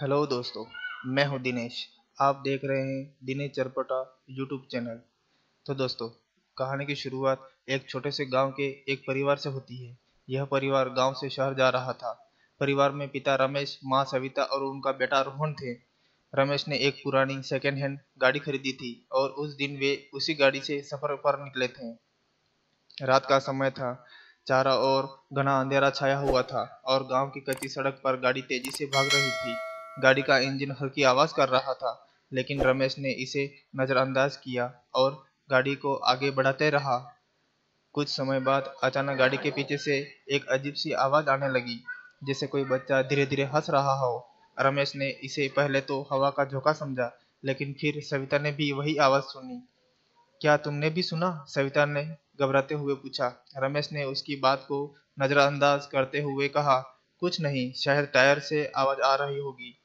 Hello दोस्तों, मैं हूं दिनेश। आप देख रहे हैं दिनेश चरपटा यूट्यूब चैनल। तो दोस्तों, कहानी की शुरुआत एक छोटे से गांव के एक परिवार से होती है। यह परिवार गांव से शहर जा रहा था। परिवार में पिता रमेश, माँ सविता और उनका बेटा रोहन थे। रमेश ने एक पुरानी सेकेंड हैंड गाड़ी खरीदी थी और उस दिन वे उसी गाड़ी से सफर पर निकले थे। रात का समय था। चारों ओर घना अंधेरा छाया हुआ था और गांव की कच्ची सड़क पर गाड़ी तेजी से भाग रही थी। गाड़ी का इंजन हल्की आवाज कर रहा था, लेकिन रमेश ने इसे नजरअंदाज किया और गाड़ी को आगे बढ़ाते रहा। कुछ समय बाद अचानक गाड़ी के पीछे से एक अजीब सी आवाज आने लगी, जैसे कोई बच्चा धीरे धीरे हंस रहा हो। रमेश ने इसे पहले तो हवा का झोंका समझा, लेकिन फिर सविता ने भी वही आवाज सुनी। क्या तुमने भी सुना? सविता ने घबराते हुए पूछा। रमेश ने उसकी बात को नजरअंदाज करते हुए कहा, कुछ नहीं, शायद टायर से आवाज आ रही होगी।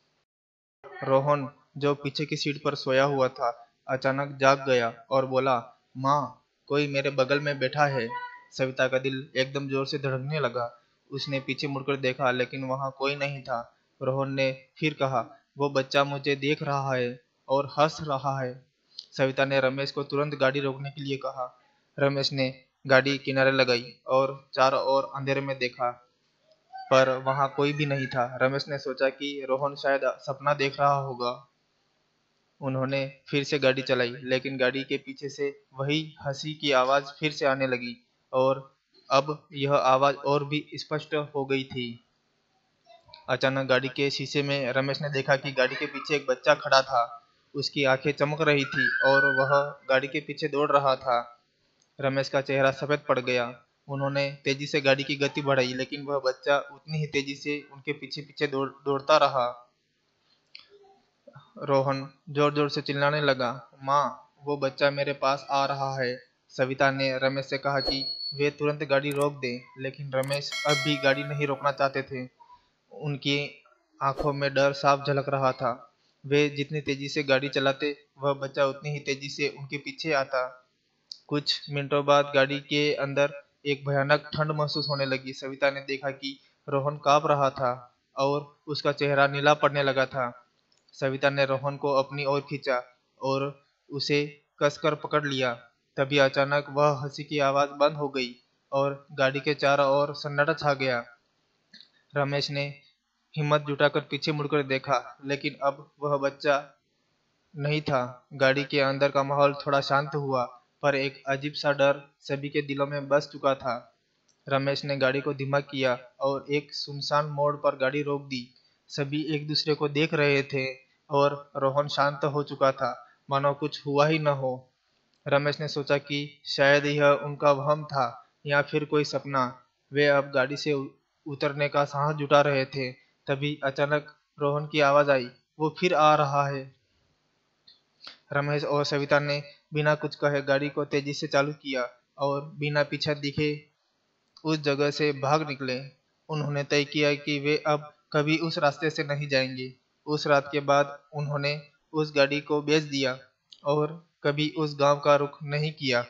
रोहन, जो पीछे की सीट पर सोया हुआ था, अचानक जाग गया और बोला, माँ, कोई मेरे बगल में बैठा है। सविता का दिल एकदम जोर से धड़कने लगा। उसने पीछे मुड़कर देखा, लेकिन वहां कोई नहीं था। रोहन ने फिर कहा, वो बच्चा मुझे देख रहा है और हंस रहा है। सविता ने रमेश को तुरंत गाड़ी रोकने के लिए कहा। रमेश ने गाड़ी किनारे लगाई और चारों ओर अंधेरे में देखा, पर वहां कोई भी नहीं था। रमेश ने सोचा कि रोहन शायद सपना देख रहा होगा। उन्होंने फिर से गाड़ी चलाई, लेकिन गाड़ी के पीछे से वही हंसी की आवाज फिर से आने लगी और अब यह आवाज और भी स्पष्ट हो गई थी। अचानक गाड़ी के शीशे में रमेश ने देखा कि गाड़ी के पीछे एक बच्चा खड़ा था। उसकी आंखें चमक रही थी और वह गाड़ी के पीछे दौड़ रहा था। रमेश का चेहरा सफेद पड़ गया। उन्होंने तेजी से गाड़ी की गति बढ़ाई, लेकिन वह बच्चा उतनी ही तेजी से उनके पीछे पीछे दौड़ता रहा। रोहन जोर जोर से चिल्लाने लगा, माँ, वो बच्चा मेरे पास आ रहा है। सविता ने रमेश से कहा कि वे तुरंत गाड़ी रोक दें, लेकिन रमेश अब भी गाड़ी नहीं रोकना चाहते थे। उनकी आंखों में डर साफ झलक रहा था। वे जितनी तेजी से गाड़ी चलाते, वह बच्चा उतनी ही तेजी से उनके पीछे आता। कुछ मिनटों बाद गाड़ी के अंदर एक भयानक ठंड महसूस होने लगी। सविता ने देखा कि रोहन कांप रहा था और उसका चेहरा नीला पड़ने लगा था। सविता ने रोहन को अपनी ओर खींचा और उसे कसकर पकड़ लिया। तभी अचानक वह हंसी की आवाज बंद हो गई और गाड़ी के चारों ओर सन्नाटा छा गया। रमेश ने हिम्मत जुटाकर पीछे मुड़कर देखा, लेकिन अब वह बच्चा नहीं था। गाड़ी के अंदर का माहौल थोड़ा शांत हुआ, पर एक अजीब सा डर सभी के दिलों में बस चुका था। रमेश ने गाड़ी को धीमा किया और एक सुनसान मोड़ पर गाड़ी रोक दी। सभी एक दूसरे को देख रहे थे और रोहन शांत हो चुका था, मानो कुछ हुआ ही न हो। रमेश ने सोचा कि शायद यह उनका वहम था या फिर कोई सपना। वे अब गाड़ी से उतरने का साहस जुटा रहे थे। तभी अचानक रोहन की आवाज आई, वो फिर आ रहा है। रमेश और सविता ने बिना कुछ कहे गाड़ी को तेजी से चालू किया और बिना पीछे दिखे उस जगह से भाग निकले। उन्होंने तय किया कि वे अब कभी उस रास्ते से नहीं जाएंगे। उस रात के बाद उन्होंने उस गाड़ी को बेच दिया और कभी उस गांव का रुख नहीं किया।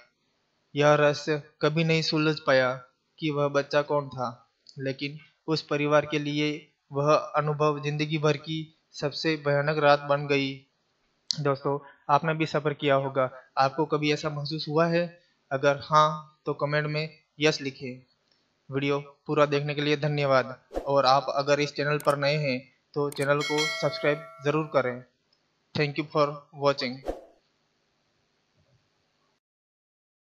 यह रहस्य कभी नहीं सुलझ पाया कि वह बच्चा कौन था, लेकिन उस परिवार के लिए वह अनुभव जिंदगी भर की सबसे भयानक रात बन गई। दोस्तों, आपने भी सफर किया होगा। आपको कभी ऐसा महसूस हुआ है? अगर हाँ, तो कमेंट में यस लिखें। वीडियो पूरा देखने के लिए धन्यवाद। और आप अगर इस चैनल पर नए हैं तो चैनल को सब्सक्राइब जरूर करें। Thank you for watching.